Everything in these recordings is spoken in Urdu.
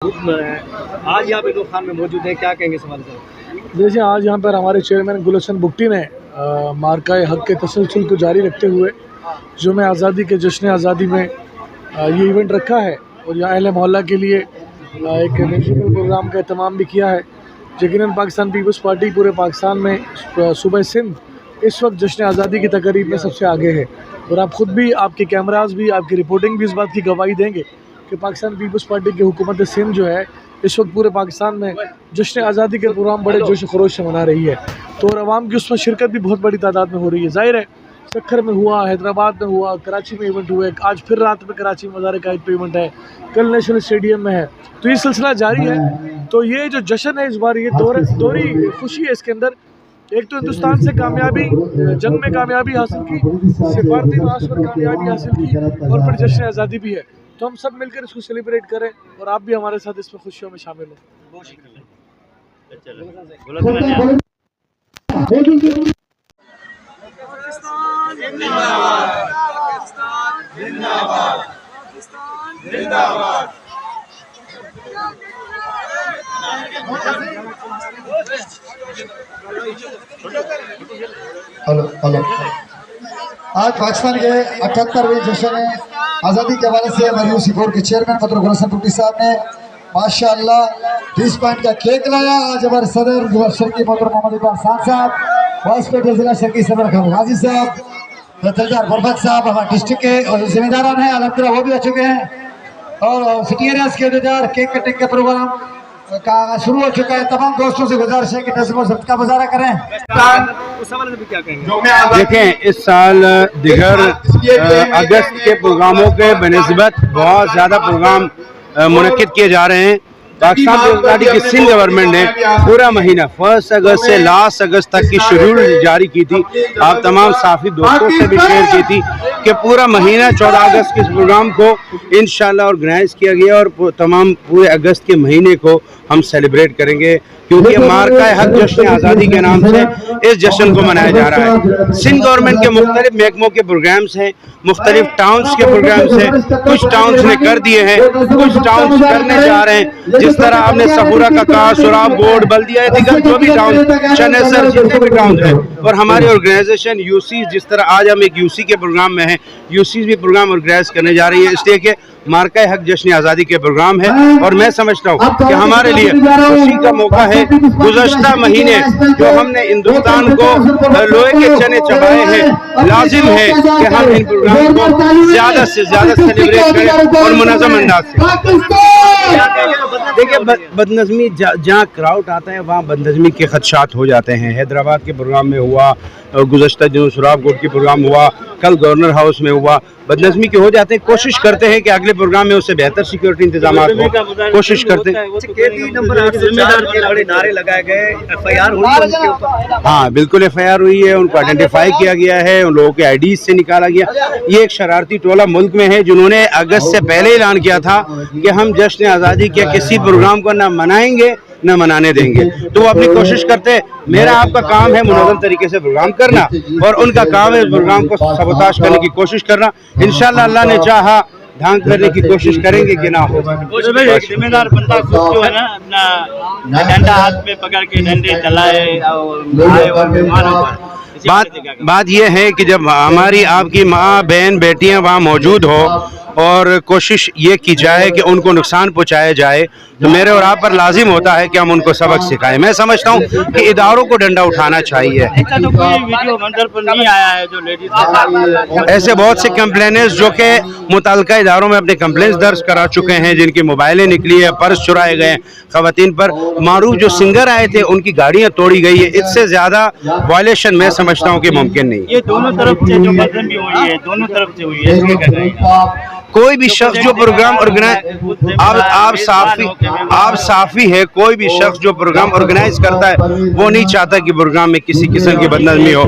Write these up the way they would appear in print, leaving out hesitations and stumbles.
آج یہاں پہ دو خان میں موجود ہیں، کیا کہیں گے سوال سے؟ جیسے آج یہاں پر ہمارے چیئرمین گلشن بگٹی نے مارکہ حق کے تسلسل کو جاری رکھتے ہوئے یوم آزادی کے جشن آزادی میں یہ ایونٹ رکھا ہے اور یہاں اہل محلہ کے لیے ایک میوزیکل پروگرام کا اہتمام بھی کیا ہے۔ یقیناً پاکستان پیپلز پارٹی پورے پاکستان میں صوبہ سندھ اس وقت جشن آزادی کی تقریب میں سب سے آگے ہے، اور آپ خود بھی، آپ کے کیمراز بھی، آپ کی رپورٹنگ بھی اس بات کی گواہی دیں گے کہ پاکستان پیپلز پارٹی کی حکومت سندھ جو ہے اس وقت پورے پاکستان میں جشن آزادی کے پروگرام بڑے جوش و خروش سے منا رہی ہے، تو اور عوام کی اس میں شرکت بھی بہت بڑی تعداد میں ہو رہی ہے۔ ظاہر ہے سکھر میں ہوا، حیدرآباد میں ہوا، کراچی میں ایونٹ ہوئے، آج پھر رات میں کراچی مزار قائد پہ ایونٹ ہے، کل نیشنل اسٹیڈیم میں ہے، تو یہ سلسلہ جاری ہے۔ تو یہ جو جشن ہے اس بار یہ دوہری خوشی ہے اس کے اندر، ایک تو ہندوستان سے کامیابی، جنگ میں کامیابی حاصل کی، سفارتی معاش پر کامیابی حاصل کی، اور پھر جشن آزادی بھی ہے، تو ہم سب مل کر اس کو سیلیبریٹ کریں اور آپ بھی ہمارے ساتھ اس میں خوشیوں میں شامل ہوں۔ بہت شکریہ۔ آج پاکستان کے 78ویں جشن آزادی کے حوالے سے مریوسی بورڈ کے چیئرمین مطلب گلشن بگٹی صاحب نے ماشاءاللہ 20 پوائنٹ کا کیک لایا۔ آج ہمارے صدر ضلع شرکی محترم محمد اقبال خان صاحب، وائس پریزیڈنٹ ضلع شرکی صدر خان غازی صاحب، تلدار برفت صاحب ہمارے ڈسٹرکٹ کے اور ذمہ داران ہیں، الحمدللہ وہ بھی آ چکے ہیں، اور سٹی ایریاز کے عہدیدار، کیک کٹنگ کا پروگرام کا شروع ہو چکا ہے۔ تمام دوستوں سے گزارش ہے کہ نظم و ضبط کا مظاہرہ کریں۔ اس حوالے سے بھی کیا کہیں گے؟ دیکھیں اس سال دیگر اگست کے پروگراموں کے بنسبت بہت زیادہ پروگرام منعقد کیے جا رہے ہیں۔ پاکستان پیپلز پارٹی کی سندھ گورنمنٹ نے پورا مہینہ 1 اگست سے لاسٹ اگست تک کی شیڈول جاری کی تھی، آپ تمام صحافی دوستوں سے بھی شیئر کی تھی کہ پورا مہینہ 14 اگست کے اس پروگرام کو انشاءاللہ آرگنائز کیا گیا، اور تمام پورے اگست کے مہینے کو ہم سیلیبریٹ کریں گے، کیونکہ مارکہ حق جشن آزادی کے نام سے اس جشن کو منایا جا رہا ہے۔ سندھ گورنمنٹ کے مختلف محکموں کے پروگرامز ہیں، مختلف ٹاؤنز کے پروگرامز ہیں، کچھ ٹاؤنز نے کر دیے ہیں، کچھ ٹاؤنز کرنے جا رہے ہیں، جس طرح آپ نے صفورہ کا کہا، سراب بورڈ، بلدیہ، دیگر جو بھی ٹاؤنز، چنیسر، جتنے بھی ٹاؤنز ہیں، اور ہماری آرگنائزیشن یو سی، جس طرح آج ہم ایک یو سی کے پروگرام میں ہیں، یو سی بھی پروگرام آرگنائز کرنے جا رہی ہے، اس لیے کہ مارکہ حق جشن آزادی کے پروگرام ہے، اور میں سمجھتا ہوں کہ ہمارے لیے خوشی کا موقع ہے۔ گزشتہ مہینے جو ہم نے ہندوستان کو لوہے کے چنے چبائے ہیں، لازم ہے کہ ہم ان پروگرام کو زیادہ سے زیادہ سیلیبریٹ کریں اور منظم انداز سے۔ دیکھیں بدنظمی جہاں کراؤڈ آتا ہے وہاں بدنظمی کے خدشات ہو جاتے ہیں۔ حیدرآباد کے پروگرام میں ہوا، گزشتہ دنوں سراب گوٹ کے پروگرام ہوا، کل گورنر ہاؤس میں ہوا، بدنظمی کے ہو جاتے ہیں۔ کوشش کرتے ہیں کہ اگلے پروگرام میں اس سے بہتر سیکیورٹی انتظامات ہو، کوشش کرتے ہیں۔ بڑے نعرے لگائے گئے، ایف آئی آر ہوئی؟ ہاں بالکل ایف آئی آر ہوئی ہے، ان کو آئیڈینٹیفائی کیا گیا ہے، ان لوگوں کے آئی ڈیز سے نکالا گیا۔ یہ ایک شرارتی ٹولہ ملک میں ہے جنہوں نے اگست سے پہلے اعلان کیا تھا کہ ہم جشن آزادی کے کسی پروگرام کو نہ منائیں گے نہ منانے دیں گے، تو وہ اپنی کوشش کرتے ہیں۔ میرا آپ کا کام ہے منظم طریقے سے پروگرام کرنا، اور ان کا کام ہے اس پروگرام کو سبوتاش کرنے کی کوشش کرنا۔ انشاءاللہ اللہ نے چاہا ڈھانک کرنے کی کوشش کریں گے کہ نہ ہو۔ ذمہ دار بندہ خود جو ہے نا اپنا ڈنڈا ہاتھ میں پکڑ کے ڈنڈے چلائے اور بات یہ ہے کہ جب ہماری آپ کی ماں بہن بیٹیاں وہاں موجود ہو اور کوشش یہ کی جائے کہ ان کو نقصان پہنچایا جائے، تو میرے اور آپ پر لازم ہوتا ہے کہ ہم ان کو سبق سکھائیں۔ میں سمجھتا ہوں کہ اداروں کو ڈنڈا اٹھانا چاہیے۔ ایسے بہت سے کمپلینرز جو کہ متعلقہ اداروں میں اپنے کمپلینس درج کرا چکے ہیں، جن کی موبائلیں نکلی ہے، پرس چرائے گئے خواتین پر، معروف جو سنگر آئے تھے ان کی گاڑیاں توڑی گئی ہے، اس سے زیادہ وائلیشن میں سمجھتا ہوں کہ ممکن نہیں۔ یہ دونوں طرف سے جو بدنظمی ہوئی ہے، دونوں طرف سے ہوئی ہے۔ کوئی بھی شخص جو پروگرام آپ صافی ہے، کوئی بھی شخص جو پروگرام آرگنائز کرتا ہے وہ نہیں چاہتا کہ پروگرام میں کسی قسم کی بدنظمی ہو۔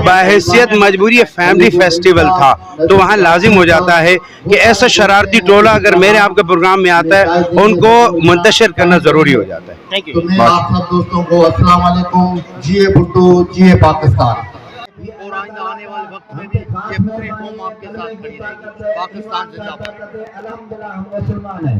بحیثیت مجبوری فیملی فیسٹیول تھا، تو وہاں لازم ہو جاتا ہے کہ ایسا شرارتی ٹولہ اگر میرے آپ کے پروگرام میں آتا ہے ان کو منتشر کرنا ضروری ہو جاتا ہے۔ تو میں آپ سب دوستوں کو السلام علیکم، جیے بھٹو، جیے پاکستان۔ اور آئندہ آنے والے وقت میں بھی یہ پوری قوم آپ کے ساتھ کھڑی رہے گی۔ پاکستان زندہ باد۔ الحمدللہ ہم مسلمان ہیں۔